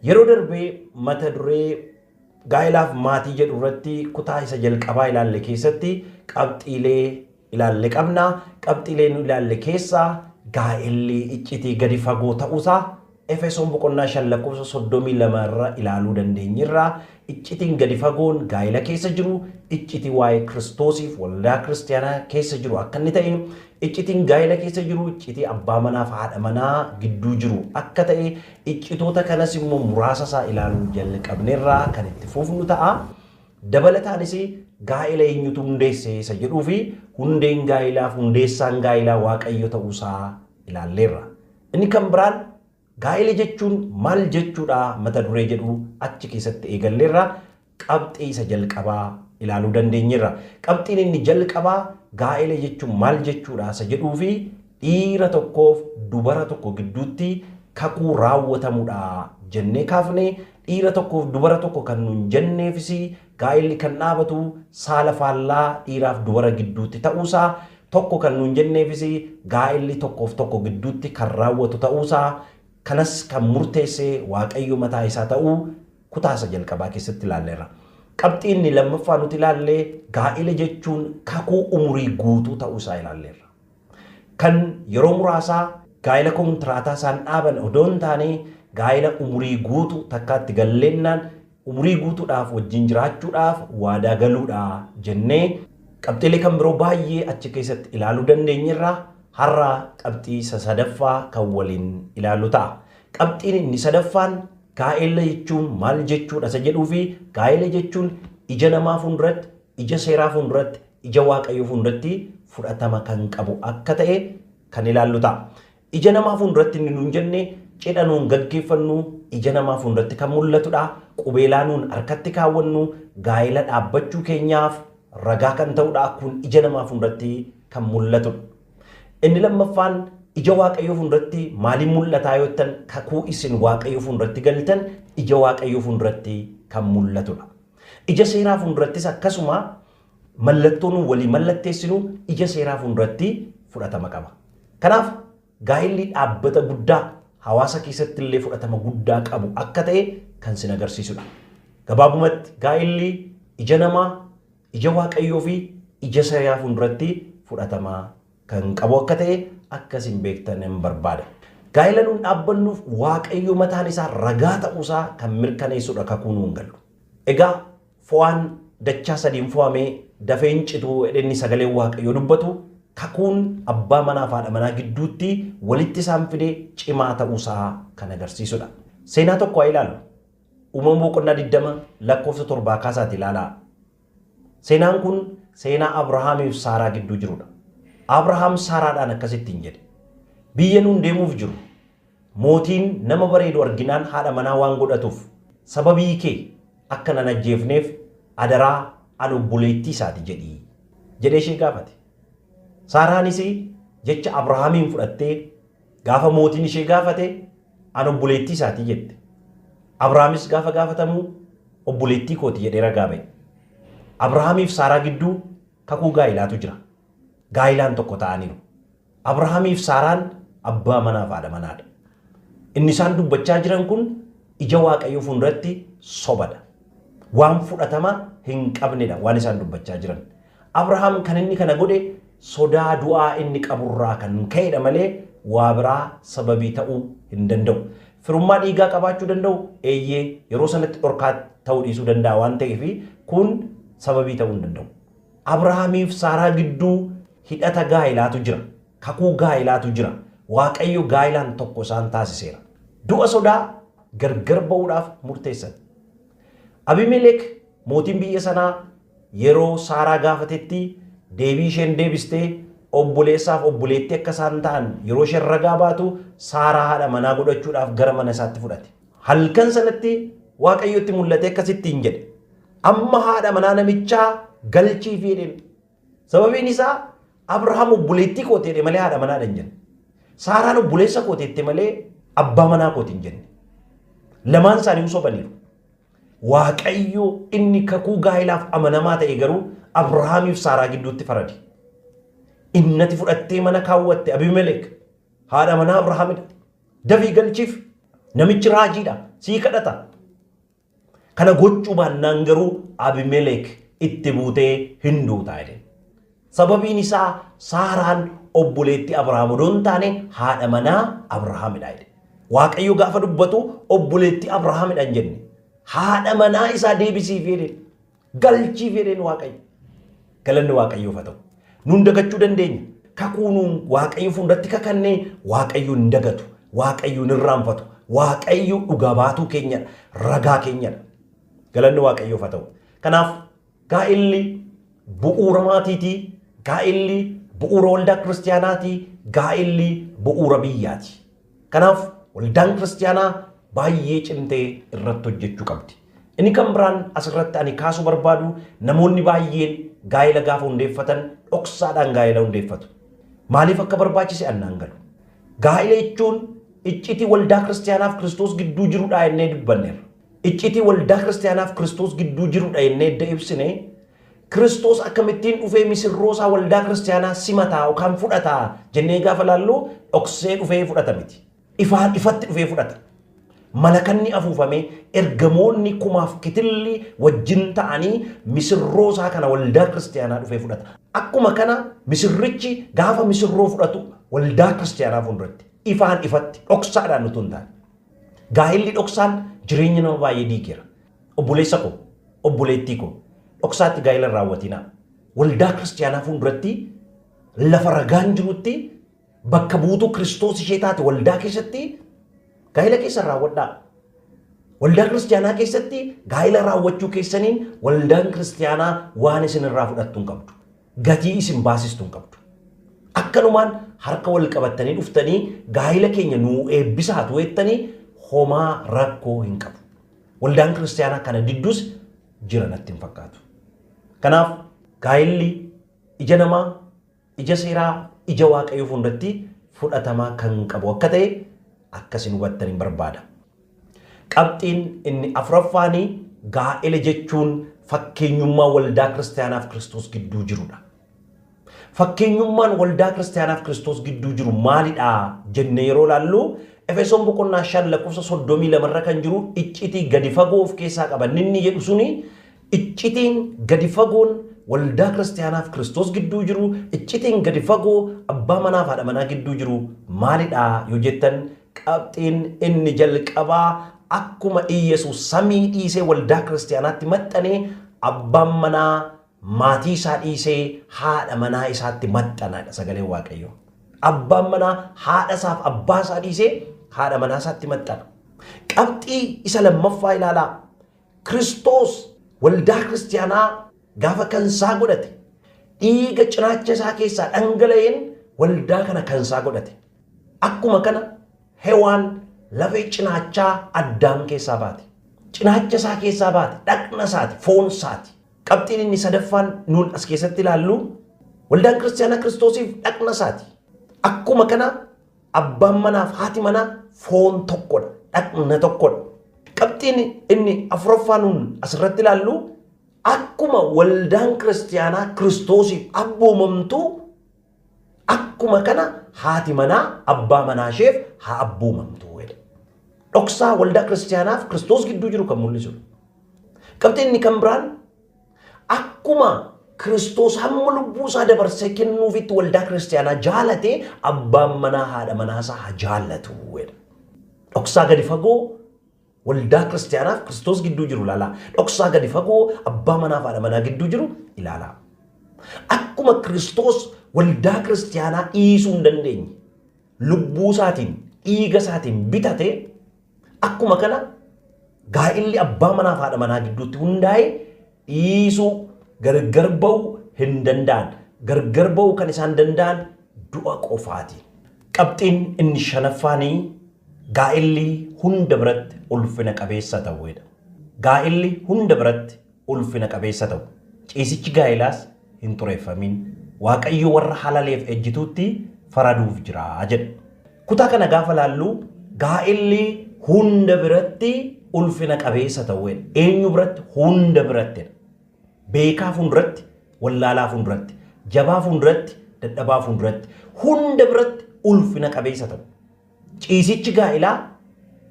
yeroo darbee mata duree gaa'ilaaf maatii jedhu irratti kutaa isa jalqabaa ilaalle keessatti qabxiilee ilaalle qabna. Qabxiilee nu ilaalle keessaa gaa'illi iccitii gadi fagoo ta'uusaa Efesoon boqonnaa 5:32 irra ilaaluu dandeenyirra. Iccitiin gadi fagoon gaa'ila keessa jiru iccitii waa'ee Kiristoosiif waldaa kiristaanaa keessa jiru akka inni ta'e, iccitiin gaa'ila keessa jiru iccitii abbaa manaa fi haadha manaa gidduu jiru akka ta'e, iccitoota kanas immoo muraasa isaa ilaaluu jalqabneerra kan itti fufnu ta'a. Dabalataanis gaa'ila eenyutu hundeesse isa jedhuu fi hundeen gaa'ilaaf hundeessaan gaa'ilaa Waaqayyo ta'uusaa ilaalleerra. Inni kan biraan gaa'ila jechuun maal jechuudha mata duree jedhu achi keessatti eegalleerra. Qabxii isa jalqabaa ilaaluu dandeenyerra. Qabxiin inni jalqabaa gaa'ila jechuun maal jechuudha isa jedhuu fi dhiira tokkoof dubara tokko gidduutti kakuu raawwatamudha jennee kaafne. Dhiira tokkoof dubara tokko kan nuun jenneefis gaa'illi kan dhaabatu saala faallaa dhiiraaf dubara gidduutti ta'uusaa, tokko kan nuun jenneefis gaa'illi tokkoof tokko gidduutti kan raawwatu ta'uusaa, kanas kan murteesse Waaqayyo mataa isaa ta'uu kutaa isa jalqabaa keessatti ilaalleerra. Qabxiin inni lammaffaa nuti ilaalle gaa'ila jechuun kakuu umurii guutuu ta'uusaa ilaalleerra. Kan yeroo muraasaa gaa'ila kontiraataa isaan dhaaban odoo hin taane gaa'ila umurii guutuu takkaatti galleennaan umurii guutuudhaaf wajjin jiraachuudhaaf waadaa galuudha jennee qabxiilee kan biroo baay'ee achi keessatti ilaaluu dandeenyerra. Har'a qabxii sadaffaa kan waliin ilaallu ta'a. Qabxiin inni sadaffaan gaa'ela jechuun maal jechuudha isa jedhuu fi gaa'ela jechuun ija namaa fuulduratti, ija seeraa fuulduratti, ija Waaqayyoo fuulduratti fudhatama kan qabu akka ta'e kan ilaallu ta'a. Ija namaa fuulduratti inni nuun jenne cidha nuun gaggeeffannu ija namaa fuulduratti kan mul'atudha. Qubeelaa nuun harkatti kaawwannu gaa'ela dhaabbachuu keenyaaf ragaa kan ta'udha. Kun ija namaa fuulduratti kan mul'atudha. Inni lammaffaan ija Waaqayyoo fuulduratti maaliin mul'ataa yoo ta'an kakuu isin Waaqayyoo fuulduratti galtan ija Waaqayyoo fuulduratti kan mul'atudha. Ija seeraa fuuldurattis akkasuma mallattoon walii mallatteessinu ija seeraa fuulduratti fudhatama qaba. Kanaaf gaa'illi dhaabbata guddaa hawaasa keessatti illee fudhatama guddaa qabu akka ta'e kan sin agarsiisudha. Gabaabumatti gaa'illi ija namaa, ija Waaqayyoo fi ija seeraa fuulduratti fudhatama kan qabu akka ta'e akkasiin beektan hin barbaada. Gaa'ila nuun dhaabbannuuf Waaqayyo mataan isaa ragaa ta'uusaa kan mirkaneessudha kakuu nuun gallu. Egaa fo'aan dachaa sadiin fo'amee dafeen cituu inni sagalee Waaqayyoo dubbatu kakuun abbaa manaa fi haadha manaa gidduutti walitti isaan fidee cimaa ta'uusaa kan agarsiisudha. Seenaa tokko haa ilaallu. Uumama boqonnaa 20 lakkoofsa 7 kaasaati ilaalaa. Seenaan kun seenaa Abrahaamii fi Saaraa gidduu jirudha. Abrahaam Saaraadhaan akkasittiin jedhe. Biyya nuun deemuuf jiru mootiin nama bareedu arginaan haadha manaa waan godhatuuf sababii kee akka nan ajjeefneef adaraa ani obboleettii isaati jedhee ishee gaafate. Saaraanis jecha Abrahaamiin fudhattee gaafa mootiin ishee gaafate ani obboleettii isaati jette. Abrahaamis gaafa gaafatamu obboleettii kooti jedhee ragaa ba'e. Abrahaamiif Saaraa gidduu kakuu gaa'ilaatu jira. Gaa'ilaan tokko ta'aniiru. Abrahaamiif Saaraan abbaa manaa fi haadha manaadha. Inni isaan dubbachaa jiran kun ija Waaqayyoo fuulduratti sobadha. Waan fudhatama hin qabnedha waan isaan dubbachaa jiran. Abrahaam kan inni kana godhe sodaa du'aa inni qaburraa kan ka'edha malee waa biraa sababii ta'uu hin danda'u. Firummaa dhiigaa qabaachuu danda'u eeyyee yeroo sanatti dhorkaa ta'uu dhiisuu danda'a waan ta'eef kun sababii ta'uu hin danda'u. Abrahaamiif Saaraa gidduu hidhata gaa'ilaatu jira. Kakuu gaa'ilaatu jira. Waaqayyo gaa'ilaan tokko isaan taasiseera. Du'a sodaa gargar ba'uudhaaf murteessan. Abimelek mootiin biyya sanaa yeroo Saaraa gaafatetti deebii isheen deebistee obboleessaaf obboleettii akka isaan ta'an yeroo isheen ragaa baatu Saaraa haadha manaa godhachuudhaaf gara mana isaatti fudhate. Halkan sanatti Waaqayyotti mul'ate akkasittiin jedhe. Amma haadha manaa namichaa galchiif jedheen. Sababiin isaa Abrahaam obboleettii kooti jedhe malee haadha manaa hin jenne. Saaraan obboleessa kooti jette malee abbaa manaa kooti hin jenne. Lamaan isaanii sobaniiru. Waaqayyo inni kakuu gaa'ilaaf amanamaa ta'e garuu Abrahaamiif Saaraa gidduutti farade. Innati fudhattee mana kaawwatte Abimelek haadha manaa Abrahaamidha. Dafii galchiif Namichi raajiidha. Sii kadhata. Kana gochuu baannaan garuu Abimelek itti buutee hin duutaa jedhe. Sababiin isaa Saaraan obboleettii Abrahaam odoo hin taane haadha manaa Abrahaamidha jedhe. Waaqayyo gaafa dubbatu obboleettii Abrahaamidha hin jenne. Haadha manaa isaa deebisiif jedhe. Galchiif jedheen Waaqayyo. Galanni Waaqayyoof haa ta'u. Nuun dagachuu dandeenya. Kakuu nuun Waaqayyo fuulduratti kakannee Waaqayyo hin dagatu. Waaqayyo hin irraanfatu. Waaqayyo dhugaa baatuu keenyadha. Ragaa keenyadha. Galanni Waaqayyoof haa ta'u. Kanaaf gaa'illi bu'uura maatiitii, gaa'illi bu'uura waldaa kiristaanaatii, gaa'illi bu'uura biyyaati. Kanaaf waldaan kiristaanaa baay'ee cimtee irratti hojjechuu qabdi. Inni kan biraan asirratti ani kaasuu barbaadu namoonni baay'een gaa'ila gaafa hundeeffatan dhoksaadhaan gaa'ila hundeeffatu. Maaliif akka barbaachise annaan galu. Gaa'ila jechuun iccitii waldaa kiristaanaaf Kiristoos gidduu jirudha jennee dubbanneerra. Iccitii waldaa kiristaanaaf Kiristoos gidduu jirudha jennee edda ibsine Kiristoos akkamittiin dhufee misirroosaa waldaa kiristaanaa simataa yookaan fudhataa jennee gaafa laallu dhoksee dhufee fudhata miti. Ifaan ifatti dhufee fudhata. Malakanni afuufame ergamoonni kumaaf kitilli wajjin ta'anii misirroosaa kana waldaa kiristaanaa dhufee fudhata. Akkuma kana misirrichi gaafa misirroo fudhatu waldaa kiristaanaa fuulduratti ifaan ifatti dhoksaadhaan utuu hin taane. Gaa'illi dhoksaan jireenya nama baay'ee diigeera. Obboleessa koo, obboleettii koo dhoksaatti gaa'ila raawwatinaa. Waldaa kiristaanaa fuulduratti lafa ragaan jirutti bakka buutuu Kiristoos ishee taate waldaa keessatti gaa'ila keessan raawwadhaa. Waldaa kiristaanaa keessatti gaa'ila raawwachuu keessaniin waldaan kiristaanaa waan isin irraa fudhattu hin qabdu. Gatii isin baasistu hin qabdu. Akkanumaan harka wal qabattanii dhuftanii gaa'ila keenya nuu eebbisaatu jettanii homaa rakkoo hin qabu. Waldaan kiristaanaa kana didduus jira natti hin fakkaatu. Kanaaf gaa'illi ija namaa, ija seeraa, ija Waaqayyoo fuulduratti fudhatamaa kan qabu akka ta'e akkasin hubattanii barbaada. Qabxiin inni afuraffaanii gaa'ila jechuun fakkeenyummaa waldaa kiristaanaaf Kiristoos gidduu jirudha. Fakkeenyummaan waldaa kiristaanaaf Kiristoos gidduu jiru maalidha jennee yeroo laallu Efesoon boqonnaa 5:32 irra kan jiru iccitii gadi fagoo of keessaa qaba. Inni jedhu suni iccitiin gadi fagoon waldaa kiristaanaaf Kiristoos gidduu jiru, iccitiin gadi fagoo abbaa manaaf haadha manaa gidduu jiru maalidha yoo jettan qabxiin inni jalqabaa akkuma Iyyesuus samii dhiisee waldaa kiristaanaatti maxxanee abbaan manaa maatii isaa dhiisee haadha manaa isaatti maxxanaadha sagaleen Waaqayyoo. Abbaan manaa haadha isaaf abbaa isaa dhiisee haadha manaa isaatti maxxana. Qabxii isa lammaffaa ilaalaa. Kiristoos waldaa kiristaanaa gaafa kansaa godhate dhiiga cinaacha isaa keessaa dhangala'een waldaa kana kansaa godhate. Akkuma kana Hewaan lafee cinaachaa Addaam keessaa baate. Cinaacha isaa keessaa baate, dhaqna isaati, foon isaati. Qabxiin inni sadaffaan nuun as keessatti ilaallu waldaan kiristaanaa Kiristoosiif dhaqna isaati. Akkuma kana abbaan manaaf haati manaa foon tokkodha, dhaqna tokkodha. Qabxiin inni afuraffaa nuun asirratti ilaallu akkuma waldaan kiristaanaa Kiristoosiif abboomamtu akkuma kana haati manaa abbaa manaa isheef haa abboomamtu. Dhoksaa waldaa kiristaanaaf Kiristoos gidduu jiru kan mul'isudha. Qabxiin inni kan biraan akkuma Kiristoos hamma lubbuu isaa dabarsee kennuufitti waldaa kiristaanaa jaalate abbaan manaa haadha manaa isaa haa jaallatu. Dhoksaa gadi fagoo waldaa kiristaanaaf Kiristoos gidduu jiru ilaalaa. Dhoksaa gadi fagoo abbaa manaaf haadha manaa gidduu jiru ilaalaa. Akkuma Kiristoos waldaa kiristaanaa dhiisuu hin dandeenye lubbuu isaatiin dhiiga isaatiin bitate akkuma kana gaa'illi abbaa manaaf haadha manaa gidduutti hundaa'e dhiisuu gargar ba'uu hin danda'an. Gargar ba'uu kan isaan danda'an du'a qofaati. Qabxiin inni shanaffaanii gaa'illi hunda biratti ulfina qabeessa ta'uudha. Gaa'illi hunda biratti ulfina qabeessa ta'u. Ciisichi gaa'ilaas hin xureeffamin. Waaqayyo warra halaleef ejjituutti faraduuf jira jedha. Kutaa kana gaafa laallu gaa'illi hunda biratti ulfina qabeessa ta'uudha. Eenyu biratti? Hunda biratti. Beekaa fuulduratti, wallaalaa fuulduratti, jabaa fuulduratti, dadhabaa fuulduratti, hunda biratti ulfina qabeessa ta'u. Ciisichi gaa'ilaa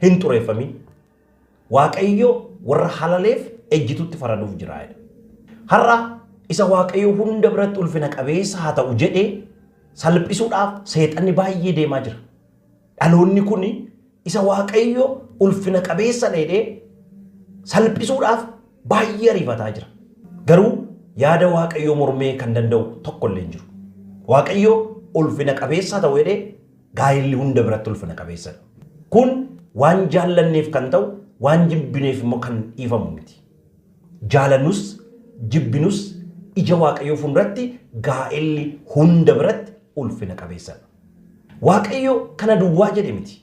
hin xureeffamin. Waaqayyo warra halaleef ejjituutti faraduuf jira. Har'a isa waaqayyo hunda biratti ulfina qabeessa haa ta'u jedhee salphisuudhaaf seexanni baay'ee deemaa jira. Dhaloonni kun isa waaqayyo ulfina qabeessa jedhee salphisuudhaaf baay'ee ariifataa jira. Garuu yaada waaqayyo mormee kan danda'u tokko illee hin jiru. Waaqayyo ulfina qabeessa ta'u jedhee gaa'illi hunda biratti ulfina qabeessadha. Kun waan jaallanneef kan ta'u waan jibbineef immoo kan dhiifamu miti. Jaalannus jibbinus ija waaqayyoo fuulduratti gaa'illi hunda biratti ulfina qabeessadha. Waaqayyo kana duwwaa jedhe miti.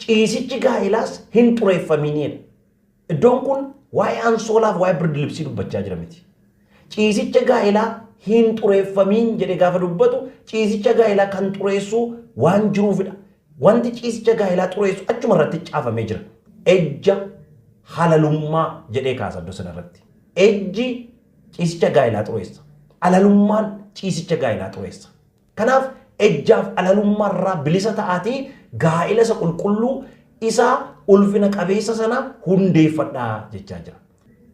Ciisichi gaa'ilaas hin xureeffaminiidha. Iddoon kun waa'ee ansoolaaf waa'ee birdilibsii dubbachaa jira miti. Ciisicha gaa'ilaa hin xureeffamin jedhe gaafa dubbatu ciisicha gaa'ilaa kan xureessu waan jiruufidha. Wanti ciisicha gaa'ilaa xureessu achuma irratti caafamee jira. Ejja halalummaa jedhee kaasa iddoo sanarratti. Ejji ciisicha gaa'ilaa xureessa. Halalummaan ciisicha gaa'ilaa xureessa. Kanaaf ejjaaf halalummaa irraa bilisa ta'aatii gaa'ila isa qulqulluu isaa ulfina qabeessa sana hundeeffadhaa jechaa jira.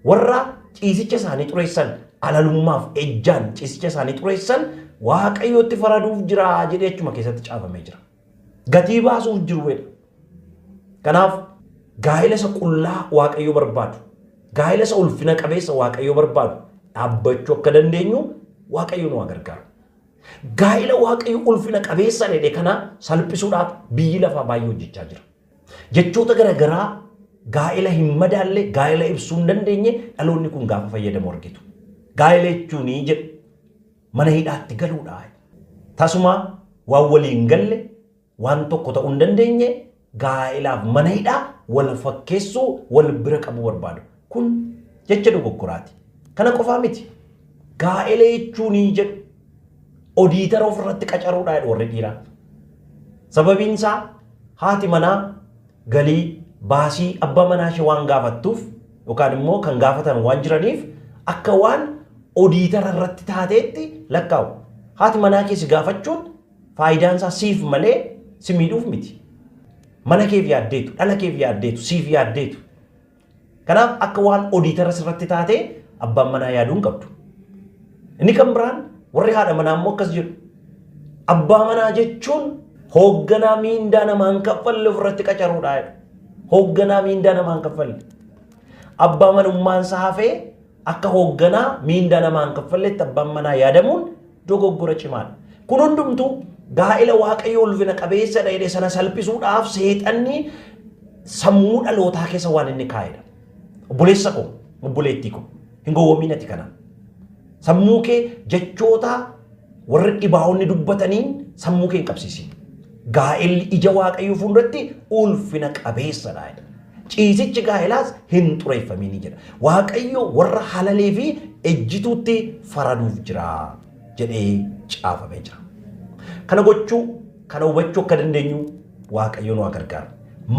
Warra ciisicha isaanii xureessan halalummaaf ejjaan ciisicha isaanii xureessan waaqayyootti faraduuf jira jedhee achuma keessatti caafamee jira. Gatii baasuuf jiru jedha. Kanaaf gaa'ila isa qullaa waaqayyo barbaadu, gaa'ila isa ulfina qabeessa waaqayyo barbaadu dhaabbachuu akka dandeenyu waaqayyo nu gargaaru. Gaa'ila waaqayyo ulfina qabeessa jedhe kana salphisuudhaaf biyyi lafaa baay'ee hojjechaa jira. Jechoota garaagaraa gaa'ila hin madaalle gaa'ila ibsuu hin dandeenye dhaloonni kun gaafa fayyadamu argitu. Gaa'ila jechuun jedhu mana hidhaatti galuudha. Tasuma waan waliin galle waan tokko ta'uu hin dandeenye gaa'ilaaf mana hidhaa wal fakkeessuu wal bira qabu barbaadu. Kun jecha dogoggoraati. Kana qofaa miti. Gaa'ila jechuun jedhu odiitara ofirratti qacaruudha warri dhiiraa. Sababiin isaa haati manaa galii baasii abbaa manaa ishee waan gaafattuuf yookaan immoo kan gaafatan waan jiraniif akka waan odiitara irratti taateetti lakkaa'u. Haati manaa kee si gaafachuun faayidaan isaa siif malee si miidhuuf miti. Mana keef yaaddeetu, dhala keef yaaddeetu, siif yaaddeetu. Kanaaf akka waan odiitara irratti taatee abbaan manaa yaaduun qabdu. Inni kan biraan warri haadha manaa immoo akkas jedhu. Abbaa manaa jechuun hoogganaa miindaa namaan kaffalle ofirratti qacaruudha. Hoogganaa miindaa namaan kaffalle. Abbaa manummaan isaa hafee akka hoogganaa miindaa namaan kaffalletti abbaan manaa yaadamuun dogoggora cimaadha. Kun hundumtuu gaa'ila waaqayyo ulfina qabeessa jedhe sana salphisuudhaaf seexanni sammuu dhalootaa keessa waan inni kaa'edha. Obboleessa koo, obboleettii koo hin gowwoomin ati kana. Sammuu kee jechoota warri dhibaa'onni dubbataniin sammuu kee hin qabsiisin. Gaa'illi ija waaqayyoo fuulduratti ulfina qabeessadha. Ciisichi gaa'ilaas hin xureeffamin jedha. Waaqayyo warra halalee fi ejjituutti faraduuf jira jedhee caafamee jira. Kana gochuu, kana hubachuu akka dandeenyu waaqayyo nu gargaara.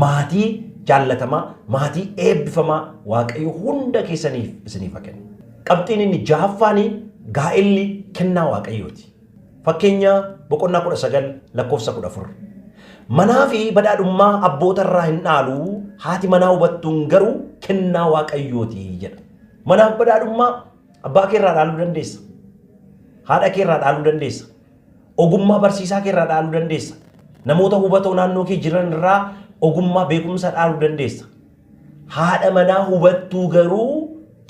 Maatii jaallatamaa, maatii eebbifamaa waaqayyo hunda keessaniif isiniif kenna. Qabxiin inni jahaffaanii gaa'illi kennaa waaqayyooti. Fakkeenya boqonnaa 19 lakkoofsa 14. Manaa fi badhaadhummaa abboota irraa hin dhaalu, haati manaa hubattuun garuu kennaa waaqayyooti jedha. Manaaf badhaadhummaa abbaa kee irraa dhaaluu dandeessa. Haadha kee irraa dhaaluu dandeessa. Ogummaa barsiisaa kee irraa dhaaluu dandeessa. Namoota hubatoo naannoo kee jiran irraa ogummaa beekumsa dhaaluu dandeessa. Haadha manaa hubattuu garuu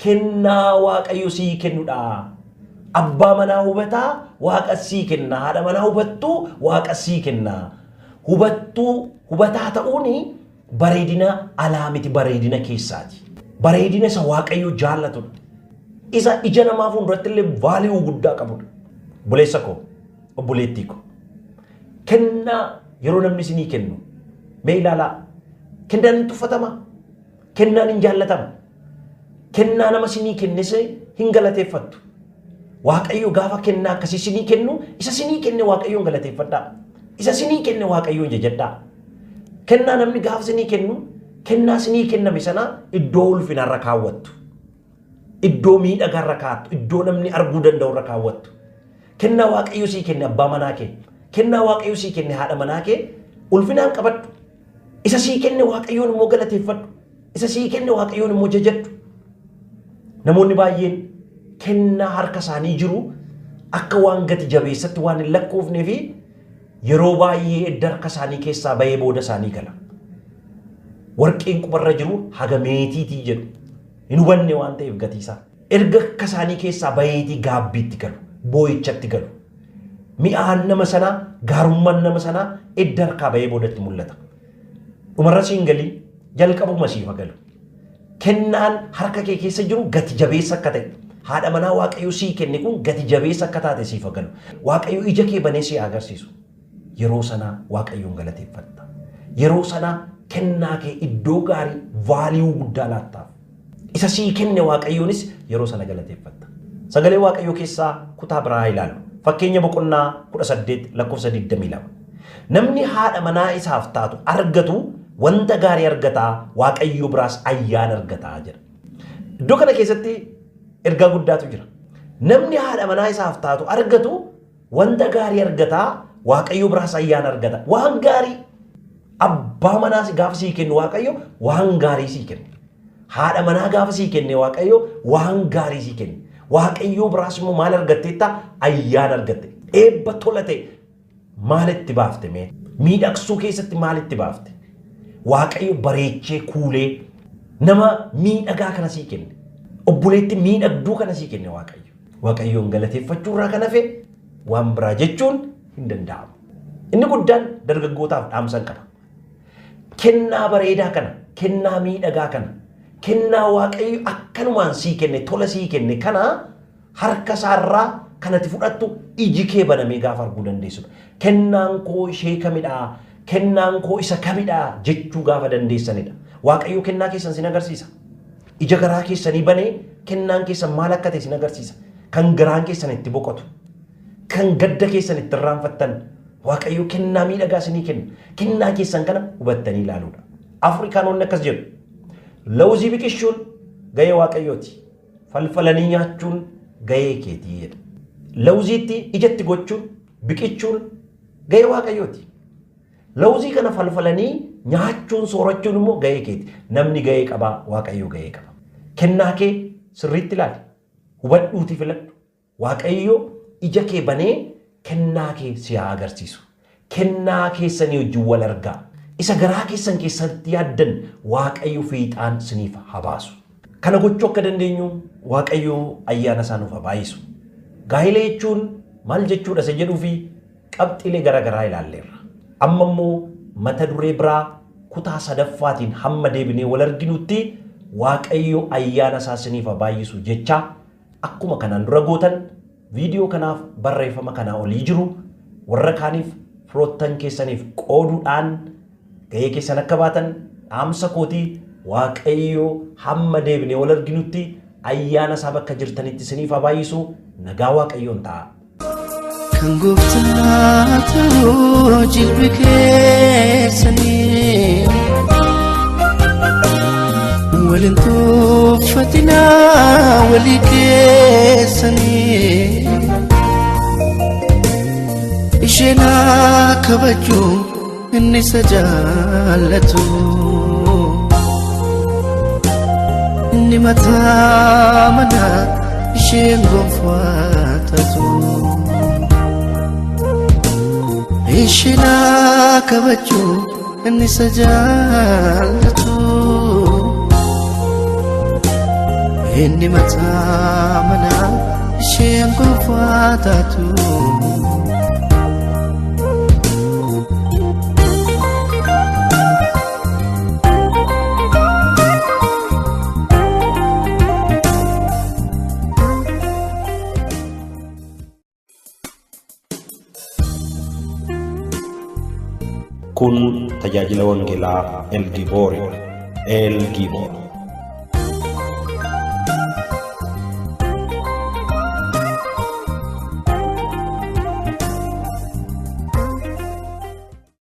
kennaa waaqayyo sii kennudha. Abbaa manaa hubataa waaqa sii kenna. Haadha manaa hubattuu waaqa sii kenna. Hubataa ta'uun bareedina alaa miti, bareedina keessaati. Bareedina isa waaqayyo jaallatudha. Isa ija namaa fuulduratti illee vaaliyuu guddaa qabudha. Obboleessa koo, obboleettii koo. Kennaa yeroo namni isinii kennu mee ilaalaa. Kennaan hin tuffatama. Kennaan hin jaallatama. Kennaa nama isinii kennes hin galateeffattu. Waaqayyo gaafa kennaa akkasii isinii kennu, isa isinii kenne waaqayyoon galateeffadhaa. Isa isinii kenne waaqayyoon jajadhaa. Kennaa namni gaafa isinii kennu, kennaa isinii kenname sana iddoo ulfinarra kaawwattu. Iddoo miidhagaarra kaa'attu, iddoo namni arguu danda'urra kaawwattu. Kennaa waaqayyo sii kenne abbaa manaa kee, kennaa waaqayyo sii kenne haadha manaa kee ulfinaan qabadhu. Isa sii kenne waaqayyoon immoo galateeffadhu. Isa sii kenne waaqayyoon immoo jajadhu. Namoonni baay'een kennaa harka isaanii jiru akka waan gati jabeessatti waan hin lakkoofnee fi yeroo baay'ee edda harka isaanii keessaa bahee booda isaanii gala. Warqeen qubarra jiru haga meetiitii jedhu. Hin hubanne waan ta'eef gatiisaa. Erga akka isaanii keessaa baheetii gaabbiitti galu, boo'ichatti galu. Mi'aan nama sanaa, gaarummaan nama sanaa edda harkaa bahee boodatti mul'ata. Dhumarra siin galii jalqabuma siif galu. Kennaan harka kee keessa jiru gati jabeessa akka ta'e. Haadha manaa waaqayyo sii kenne kun gati jabeessa akka taate siif galu. Waaqayyo ija kee banee si agarsiisu. Yeroo sanaa waaqayyoon galateeffatta. Yeroo sanaa kennaa kee iddoo gaarii vaaliyuu guddaa laattaaf. Isa sii kenne waaqayyoonis yeroo sana galateeffatta. Sagalee waaqayyoo keessaa kutaa biraa ilaalu. Fakkeenya boqonnaa 18 lakkoofsa 22. Namni haadha manaa isaaf taatu argatu wanta gaarii argataa waaqayyo biraas ayyaana argataa jedha. Iddoo kana keessatti ergaa guddaatu jira. Namni haadha manaa isaaf taatu argatu wanta gaarii argataa waaqayyo biraas ayyaana argata. Waan gaarii abbaa manaa gaafa sii kennu waaqayyo waan gaarii sii kenna. Haadha manaa gaafa sii kenne waaqayyo waan gaarii sii kenne. Waaqayyo biraas immoo maal argatteetta? Ayyaana argatte. Eebba tolate maalitti baafte mee? Miidhagsuu keessatti maalitti baafte? Waaqayyo bareechee kuulee nama miidhagaa kana sii kenne. Obboleetti miidhagduu kana sii kenne waaqayyo. Waaqayyoon galateeffachuu irraa kan hafe waan biraa jechuun hin danda'amu. Inni guddaan dargaggootaaf dhaamsan qaba. Kennaa bareedaa kana, kennaa miidhagaa kana, kennaa waaqayyo akkanumaan sii kenne, tola sii kenne kana harka isaarraa kanatti fudhattu iji kee banamee gaafa arguu dandeessudha. Kennaan koo ishee kamidhaa? Kennaan koo isa kamidhaa jechuu gaafa dandeessanidha. Waaqayyo kennaa keessan sin agarsiisa. Ija garaa keessanii banee kennaan keessan maal akka ta'e sin agarsiisa. Kan garaan keessan itti boqotu, kan gadda keessan itti irraanfattan waaqayyo kennaa miidhagaa sinii kenna. Kennaa keessan kana hubattanii ilaaluudha. Afrikaanonni akkas jedhu. Lawuzii biqilchuun gahee waaqayyooti. Falfalanii nyaachuun gahee keetii jedha. Lawuziitti ijatti gochuun biqilchuun gahee waaqayyooti. Lawuzii kana falfalanii nyaachuun soorachuun immoo gahee keeti. Namni gahee qabaa, waaqayyo gahee qaba. Kennaa kee sirriitti ilaali. Hubadhuuti filadhu. Waaqayyo ija kee banee kennaa kee si haa agarsiisu. Kennaa keessanii wajjin wal argaa. Isa garaa keessan keessatti yaaddan waaqayyo fiixaan siniif haa baasu. Kana gochuu akka dandeenyu waaqayyo ayyaana isaa nuuf haa baayisu. Gaa'ela jechuun maal jechuudha isa jedhuu fi qabxiilee garaagaraa ilaalleerra. Amma immoo mata duree biraa kutaa sadaffaatiin hamma deebinee wal arginutti waaqayyo ayyaana isaa siniif haa baayisu jecha akkuma kanaan dura gootan viidiyoo kanaaf barreeffama kanaa olii jiru warra kaaniif firoottan keessaniif qooduudhaan gahee keessan akka baatan dhaamsa kootii waaqayyo hamma deebinee wal arginutti ayyaana isaa bakka jirtanitti siniif haa baayisu. Nagaa waaqayyoon ta'a. Kan gooftaa ta'uu jilbi keessanii waliin tuffatinaa walii keessanii isheen kabajuu inni isa jaallatu inni mataa manaa isheen gonfatatu isheen kabajuu inni isa jaallatu inni mataa manaa isheen gonfatatu. Kun tajaajila wangeelaa El Giboor.